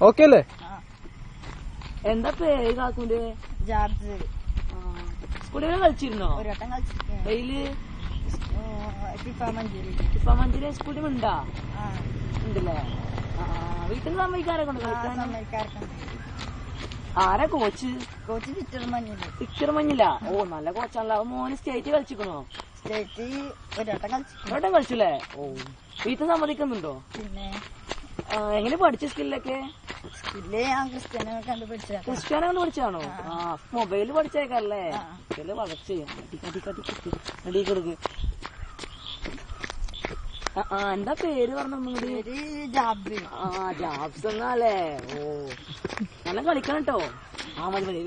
Okay അല്ലേ? എന്താ പേര് കാക്കൂന്റെ? ജാർജ്. സ്കൂളിൽ കളിച്ചിരുന്നോ? ഒരു വട്ടം കളിച്ചിരുന്നു. ഡെയിലി ഫിഫ മഞ്ചേരി സ്കൂളിൽ ഉണ്ടാ ഉണ്ടല്ലേ? വീട്ടിൽ സമ്മതിക്കാരൊക്കെ ഉണ്ട് കളിക്കാൻ? ആരാ കോച്ച്? കോച്ച് പിക്ചർ മഞ്ഞില്ല. ഓ നല്ല കോച്ചാണല്ലോ. മോന് സ്റ്റേറ്റ് കളിച്ചിക്കണോ? സ്റ്റേറ്റ് ഒരു വട്ടം കളിച്ചില്ലേ? ഓ വീട്ടിൽ സമ്മതിക്കുന്നുണ്ടോ? പിന്നെ എങ്ങനെ പഠിച്ച സ്കില്ലൊക്കെ? ക്രിസ്ത്യാനോ കണ്ട് പഠിച്ചാണോ? മൊബൈല് പഠിച്ചേക്കല്ലേ? വളർച്ച അടി കൊടുക്ക്. എന്താ പേര് പറഞ്ഞ? ജാബ്സ് എന്നാലേ? ഓ നല്ല കളിക്കണം കേട്ടോ. മതി